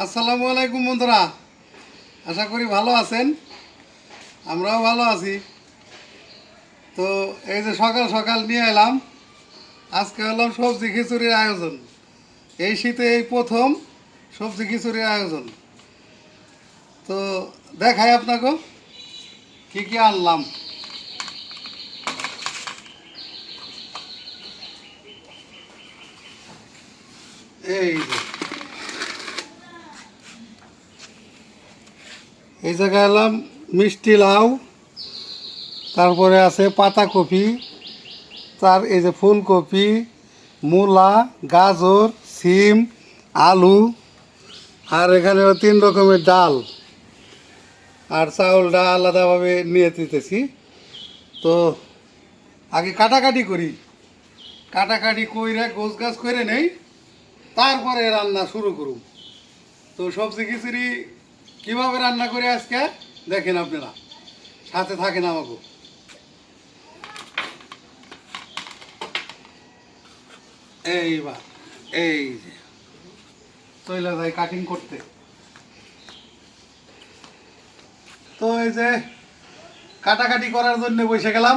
আসসালামু আলাইকুম বন্ধুরা, আশা করি ভালো আছেন। আমরাও ভালো আছি। তো এই যে সকাল সকাল নিয়ে এলাম, আজকে হলাম সবজি খিচুড়ির আয়োজন। এই শীতে এই প্রথম সবজি খিচুড়ির আয়োজন। তো দেখাই আপনাকে কি কি আনলাম। এই যে এই জায়গায় এলাম মিষ্টি লাউ, তারপরে আছে পাতাকপি, তার এই যে ফুলকপি, মূলা, গাজর, সিম, আলু, আর এখানে 3 রকমের ডাল আর চাউলটা আলাদাভাবে নিয়ে দিতেছি। তো আগে কাটাকাটি করি, কাটাকাটি কইরে গোছ গাছ করে নেই, তারপরে রান্না শুরু করুন। তো সবজি খিচুড়ি কীভাবে রান্না করে আজকে দেখেন, আপনারা সাথে থাকেন আমাকে। এইবার এই যে চলে যায় কাটিং করতে। তো এই যে কাটাকাটি করার জন্য বসে গেলাম।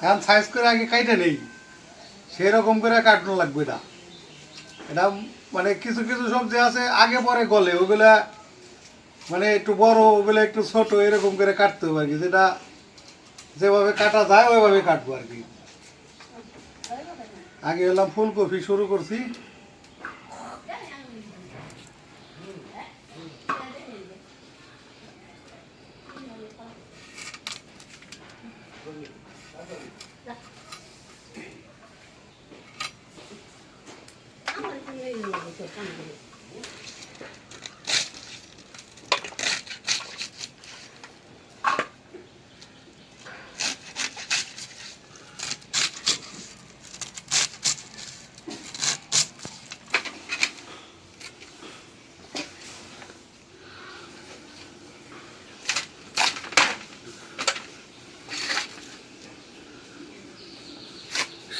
এখন সাইজ করে আগে কাইটে নেই, সেরকম করে কাটনো লাগবে না। এটা মানে কিছু কিছু সবজি আছে আগে পরে গলে, ওগুলা মানে একটু বড়, ওগুলো একটু ছোট, এরকম করে কাটতে হবে আর কি। যেটা যেভাবে কাটা যায় ওইভাবে কাটবো আর কি। আগে হলাম ফুলকপি শুরু করছি।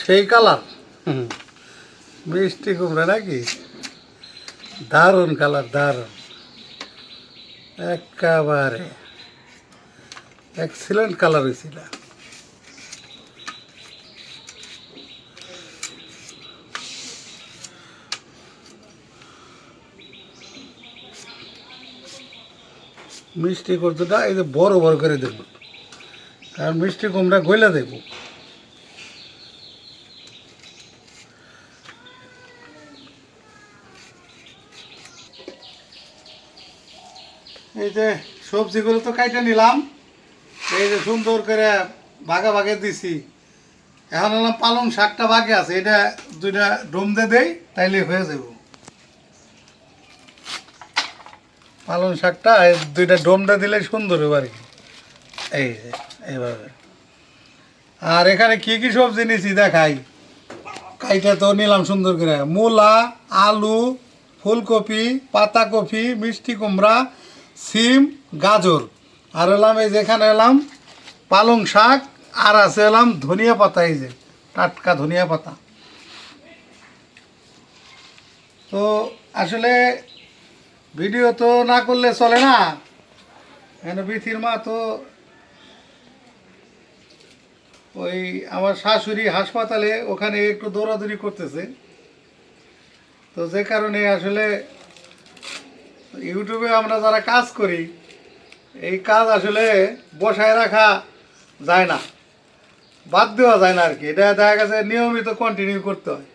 সেই কালার মিষ্টি কুমড়া নাকি, দারুণ কালার, দারুণ, একেবারে এক্সিলেন্ট কালার হয়েছিল। মিষ্টি কুমড়োটা এই যে বড় বড় করে দেব, কারণ মিষ্টি কুমড়া গইলা দেব। এই যে সবজিগুলো তো কাইটে নিলাম, এই যে সুন্দর করে ভাগে ভাগে দিছি। এখন হলাম পালং শাকটা বাকি আছে, এটা 2টা ডোম দিয়ে দেই, তাইলে হয়ে যাব। পালং শাকটা 2টা ডোম দিয়ে দিলে সুন্দর হবে আর কি। এই যে এইভাবে। আর এখানে কি কি সবজি নিছি দেখাই। কাইটা তো নিলাম সুন্দর করে, মূলা, আলু, ফুলকপি, পাতাকপি, মিষ্টি কুমড়া, সিম, গাজর, আর এলাম এই যেখানে এলাম পালং শাক, আর আছে এলাম ধনিয়া পাতা, এই যে টাটকা ধনিয়া পাতা। তো আসলে ভিডিও তো না করলে চলে না, কেন বিথির মা তো ওই আমার শাশুড়ি হাসপাতালে, ওখানে একটু দৌড়াদৌড়ি করতেছে। তো যে কারণে আসলে ইউটিউবে আমরা যারা কাজ করি, এই কাজ আসলে বসায় রাখা যায় না, বাদ দেওয়া যায় না আর কি। এটা দেখা গেছে নিয়মিত কন্টিনিউ করতে হয়।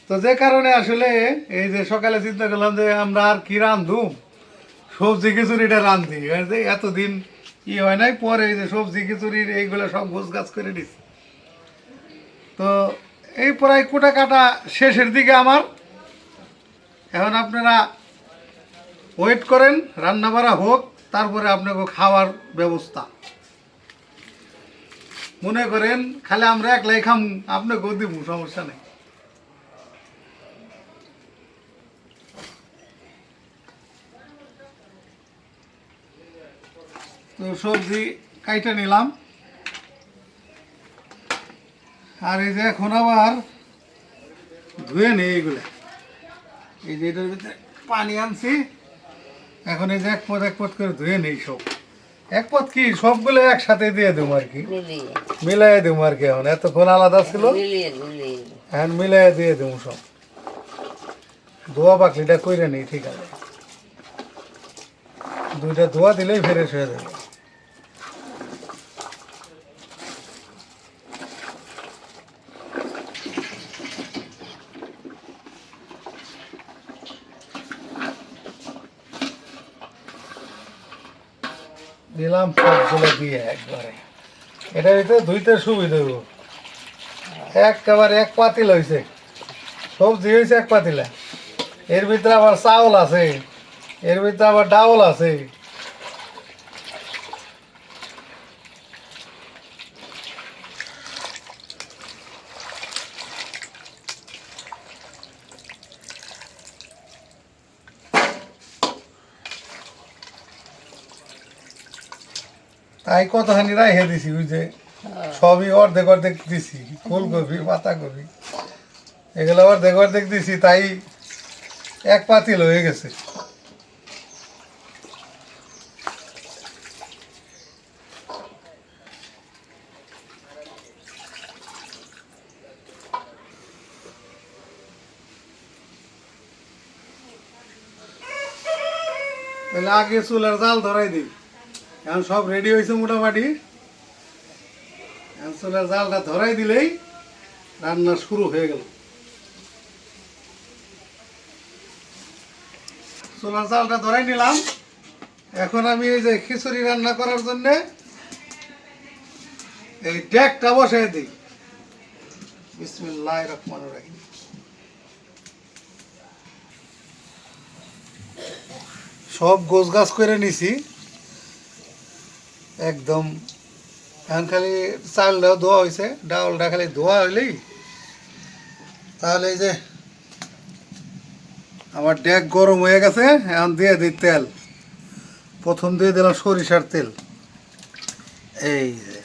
তো যে কারণে আসলে এই যে সকালে চিন্তা করলাম যে আমরা আর কি রান্ধুম, সবজি খিচুড়িটা রান্ধি। যে এতদিন ই হয় নাই, পরে এই যে সবজি খিচুড়ির এইগুলো সব গোছ গাছ করে দিচ্ছি। তো এই প্রায় কোটা কাটা শেষের দিকে আমার। এখন আপনারা ওয়েট করেন, রান্না বাড়া হোক, তারপরে আপনাকে খাওয়ার ব্যবস্থা। মনে করেন খালি আমরা একলাই খাম, আপনাকেও দিব, সমস্যা নেই। তো সবজি কাইটে নিলাম, আর এই যে এখন আবার ধুয়ে নেই এইগুলো। এই যে এটার ভিতরে পানি আনছি, এখন এই যে এক পথ করে ধুয়ে নেই সব। এক পথ কি সবগুলো একসাথে দিয়ে দেবো আর কি, মিলাই দেবো আর কি। এখন এতক্ষণ আলাদা ছিল, এখন মিলাই দিয়ে দেবো সব। ধোয়া পাখলিটা কইরে নেই, ঠিক আছে। দুইটা ধোয়া দিলেই ফ্রেশ হয়ে যাবে। দিলাম সবগুলো দিয়ে একবারে। এটা ভিতরে ধুইতে সুবিধা হইব। একেবারে এক পাতিল হয়েছে, সবজি হয়েছে এক পাতিলা। এর ভিতরে আবার চাউল আছে, এর ভিতরে আবার ডাউল আছে। তাই কতখানি রাইহে দিছি, ওই যে সবই অর্ধেক অর্ধেক দিছি। ফুলকপি, পাতাকপি এগুলো অর্ধেক অর্ধেক দিছি, তাই এক পাতিল হয়ে গেছে। তাহলে আগে চুলার জাল ধরাই দিই। এখন সব রেডি হয়েছে মোটামুটি। এখন চুলার জালটা ধরাই দিলেই রান্না শুরু হয়ে গেল। চুলার জালটা ধরাই নিলাম। এখন আমি এই যে খিচুড়ি রান্না করার জন্যে এই ডেকটা বসাই দিই। বিসমিল্লাহির রহমানির রহিম। সব গোছ গাছ করে নিছি একদম। এখন খালি চালটাও ধোয়া হয়েছে, ডাউলটা খালি ধোয়া হইলেই তাহলে এই যে আমার ডেক গরম হয়ে গেছে। এখন দিয়ে দিই তেল। প্রথম দিয়ে দিলাম সরিষার তেল। এই যে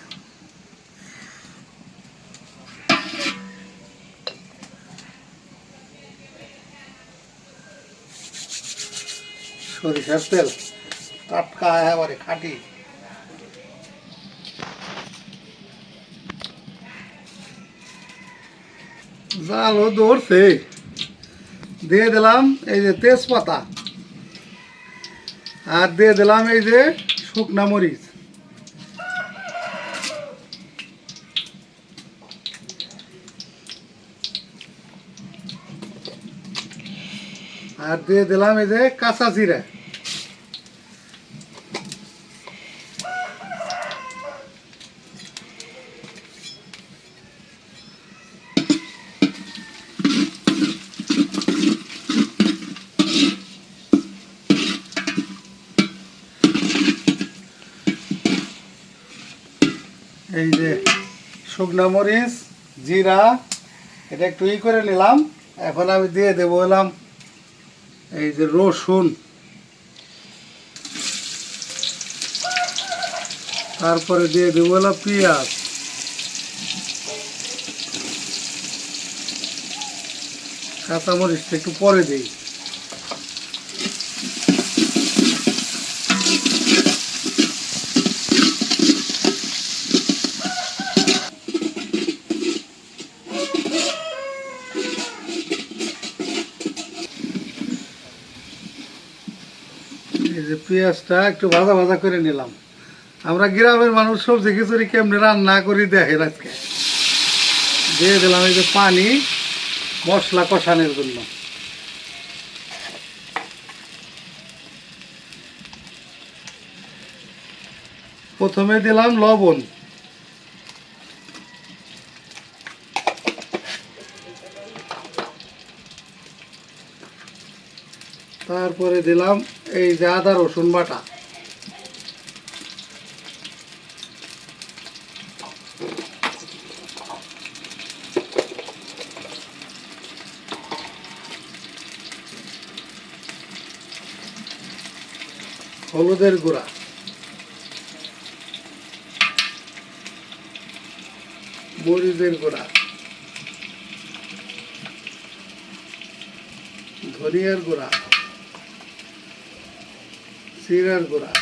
সরিষার তেল, টাটকা একেবারে খাঁটি। জালও ধরছে। দিয়ে দিলাম এই যে তেজপাতা, আর দিয়ে দিলাম এই যে শুকনা মরিচ। আর দিয়ে দিলাম এই যে কাঁচা জিরা। এই যে শুকনা মরিচ, জিরা, এটা একটু করে নিলাম। এখন আমি দিয়ে দেবো এলাম এই যে রসুন, তারপরে দিয়ে দেবো এলাম পেঁয়াজ, কাঁচামরিচটা একটু পরে দিই। এই যে পেঁয়াজটা একটু ভাজা ভাজা করে নিলাম। আমরা গ্রামের মানুষ সবজি খিচুড়ি কেমনি রান্না করি দেখেন আজকে। দিয়ে দিলাম এই যে পানি মশলা কষানোর জন্য। প্রথমে দিলাম লবণ, তারপরে দিলাম এই যে আদা রসুন বাটা, হলুদের গুঁড়া, মরিচের গুঁড়া, ধনিয়ার গুঁড়া, জিরার গুঁড়া,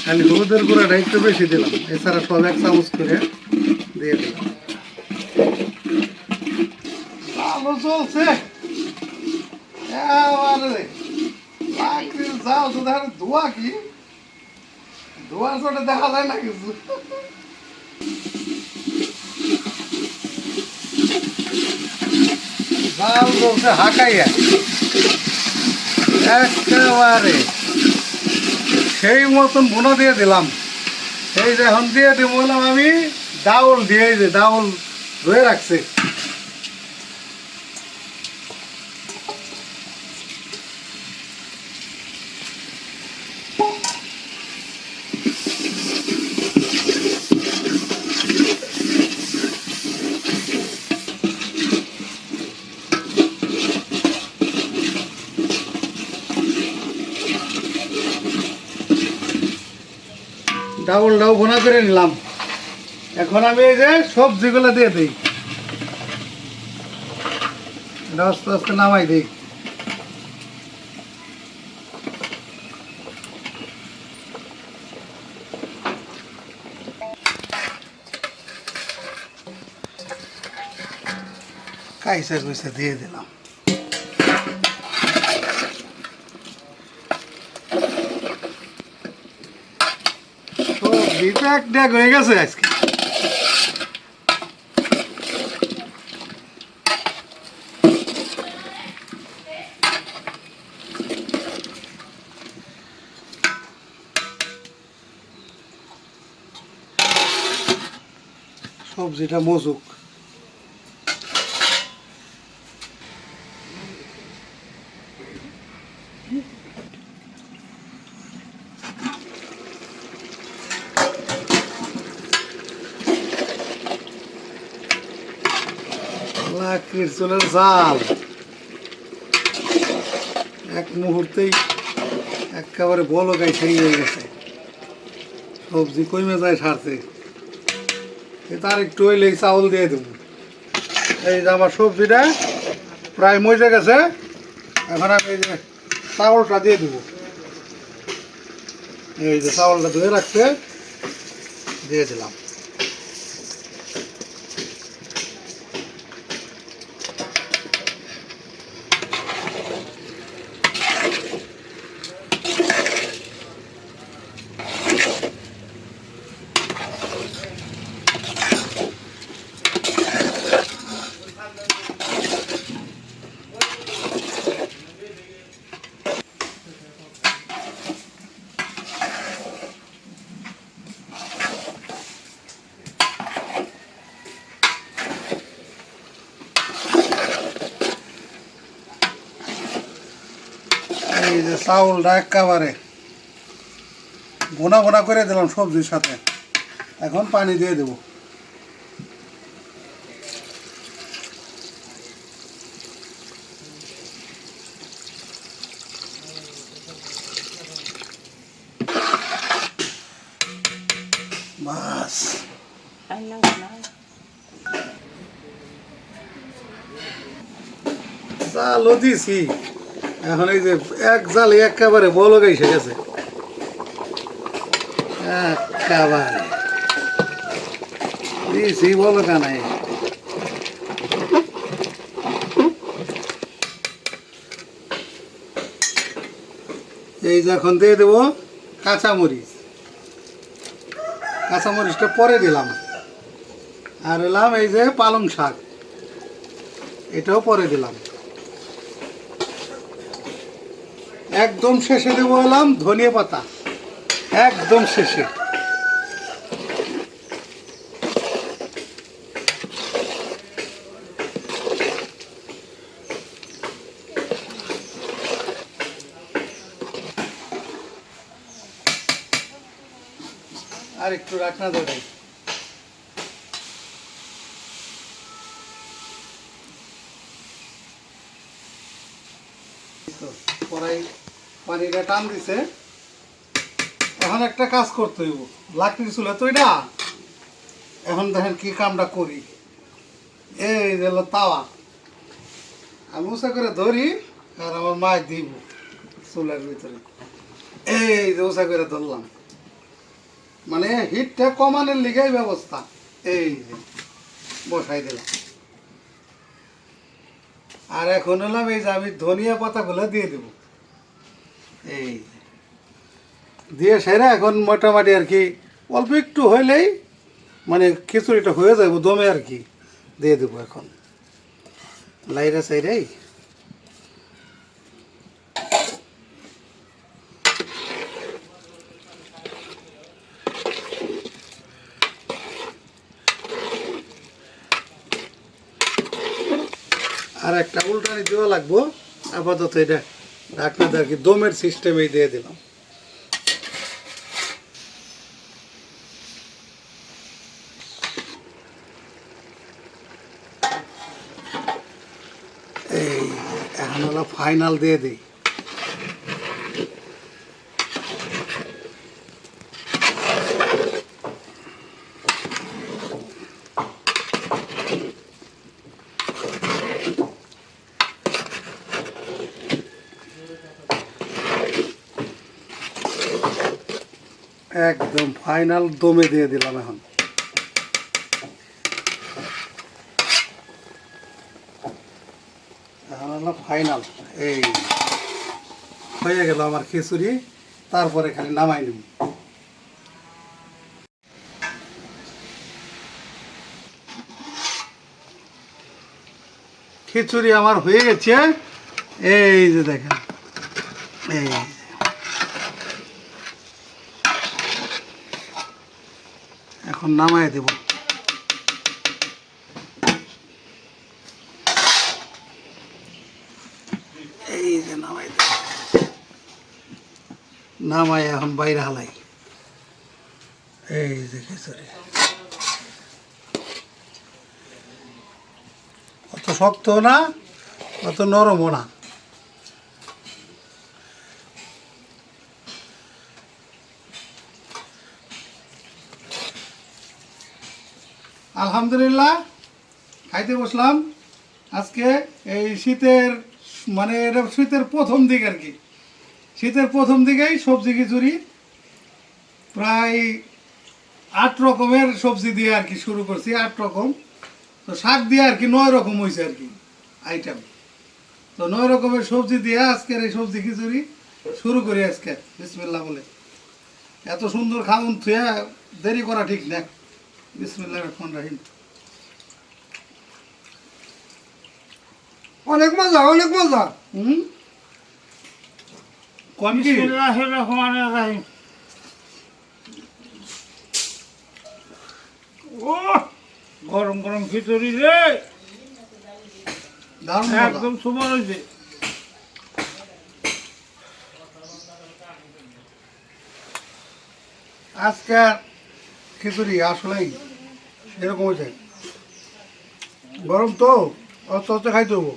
খালি হলুদের গুঁড়াটা একটু বেশি দিলাম, এছাড়া সব 1 চামচ করে দিয়ে দিলাম। ভালো চলছে যাও তো দেখা ধোয়া কি ধোয়ার চোটে দেখা যায় না কিছু। জাল চলছে হাঁকাইয়া একেবারে সেই মতন বুনো দিয়ে দিলাম। এই যে এখন দিয়ে দিব বললাম আমি ডাউল দিয়ে, যে ডাউল ধুয়ে রাখছে। ডাউলটাও ভুনা করে নিলাম। এখন আমি এই যে সবজিগুলো দিয়ে দিই, আস্তে আস্তে নামাই দিই। কাইসা কুইসা দিয়ে দিলাম। সবজিটা এক ড্যাগ হয়ে গেছে আজকে। সবজিটা মজুক। লাকড়ির চুলের জাল এক মুহূর্তেই একেবারে বলো গাই সেই হয়ে গেছে। সবজি কমে যায় সারতে, তার একটু হইলেই চাউল দিয়ে দেব। এই যে আমার সবজিটা প্রায় মজে গেছে, এখন আমি এই যে চাউলটা দিয়ে দেব। এই যে চাউলটা ধুয়ে রাখতে দিয়ে দিলাম। এই যে চাউলটা একেবারে ভোনা ভোনা করে দিলাম সবজির সাথে। এখন পানি দিয়ে দেব। বাস জালও দিছি, এখন এই যে এক জালে একেবারে বলক এসে গেছে। একেবারে দিছি বলকা নাই। এই যে এখন দিয়ে দেবো কাঁচামরিচ। কাঁচামরিচটা পরে দিলাম। আর এলাম এই যে পালং শাক, এটাও পরে দিলাম। একদম শেষে দেবো এলাম ধনিয়া পাতা, একদম শেষে। আর একটু রাখনা দেয়। কড়াই পানিটা টান দিছে, এখন একটা কাজ করতে হইব। লাকড়ির চুলা তো এটা, এখন দেখেন কি কামটা করি। এই হলো তাওয়া, আমি উঁচা করে ধরি আর আমার মাছ দিব চুলার ভিতরে। এই যে উঁচা করে ধরলাম, মানে হিটটা কমানোর লিগাই ব্যবস্থা। এই যে বসাই দিলাম। আর এখন হলাম এই যে আমি ধনিয়া পাতাগুলো দিয়ে দেব। এই দিয়ে সেরা এখন মোটামুটি আর কি অল্প একটু হইলেই মানে খিচুড়িটা হয়ে যাবে দমে আর কি। দিয়ে দেবো এখন লাইরা সাইরাই। আর একটা উল্টানি দেওয়া লাগবো। আপাতত এটা ঢাকনা দিয়ে আর কি দমের সিস্টেমেই দিয়ে দিলাম। এই এখন হলো ফাইনাল দিয়ে দিই। একদম ফাইনাল দমে দিয়ে দিলাম। এখন এখন হলো ফাইনাল। এই হয়ে গেল আমার খিচুড়ি। তারপরে খালি নামাই নিব। খিচুড়ি আমার হয়ে গেছে। এই যে দেখেন, এই এখন নামাই দেব। এই যে নামাই দেব, নামাই এখন বাইরে হালাই। এই যে খিচুড়ি অত শক্ত না অত নরমও না। আলহামদুলিল্লাহ খাইতে বসলাম। আজকে এই শীতের মানে এটা শীতের প্রথম দিক আর কি। শীতের প্রথম দিকেই সবজি খিচুড়ি প্রায় 8 রকমের সবজি দিয়ে আর কি শুরু করছি। 8 রকম, তো শাক দিয়ে আর কি 9 রকম হয়েছে আর কি আইটেম। তো 9 রকমের সবজি দিয়ে আজকের এই সবজি খিচুড়ি শুরু করি আজকে বিসমিল্লাহ বলে। এত সুন্দর খাউন থুয়া দেরি করা ঠিক না। বিসমিল্লাহির রহমানির রহিম। অনেক মজা, অনেক মজা। কোন কি বিসমিল্লাহির রহমানির রহিম। ও গরম গরম খিচুড়ি রে, দারুণ একদম সুপার হয়েছে। আজকে খিচুড়ি আসলেই এরকম হয়েছে। গরম তো অস্তে অস্তে খাইতে হবো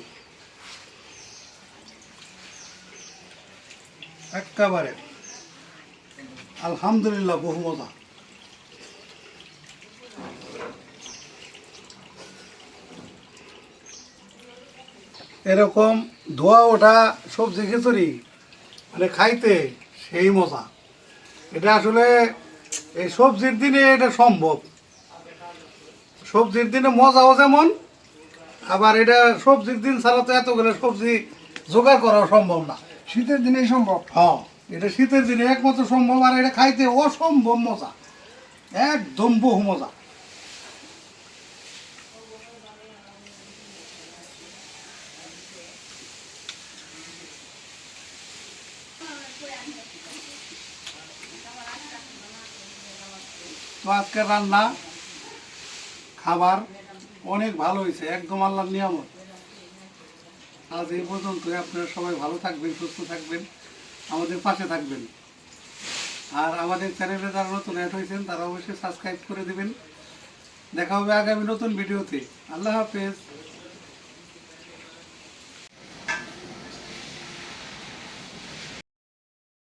একেবারে। আলহামদুলিল্লাহ বহু মজা। এরকম ধোয়া ওঠা সবজি খিচুড়ি মানে খাইতে সেই মজা। এটা আসলে এই সবজির দিনে এটা সম্ভব। সবজির দিনে মজাও যেমন, আবার এটা সবজির দিন ছাড়া তো এতগুলো সবজি জোগাড় করাও সম্ভব না। শীতের দিনেই সম্ভব। হ্যাঁ, এটা শীতের দিনে একমাত্র সম্ভব। আর এটা খাইতে অসম্ভব মজা, একদম বহু মজা। তো আজকের রান্না খাবার অনেক ভালো হয়েছে, একদম আল্লাহর নিয়ামত। আজ এই পর্যন্ত। আপনারা সবাই ভালো থাকবেন, সুস্থ থাকবেন, আমাদের পাশে থাকবেন। আর আমাদের চ্যানেলে যারা নতুন অ্যাড হয়েছেন তারা অবশ্যই সাবস্ক্রাইব করে দেবেন। দেখা হবে আগামী নতুন ভিডিওতে। আল্লাহ হাফেজ।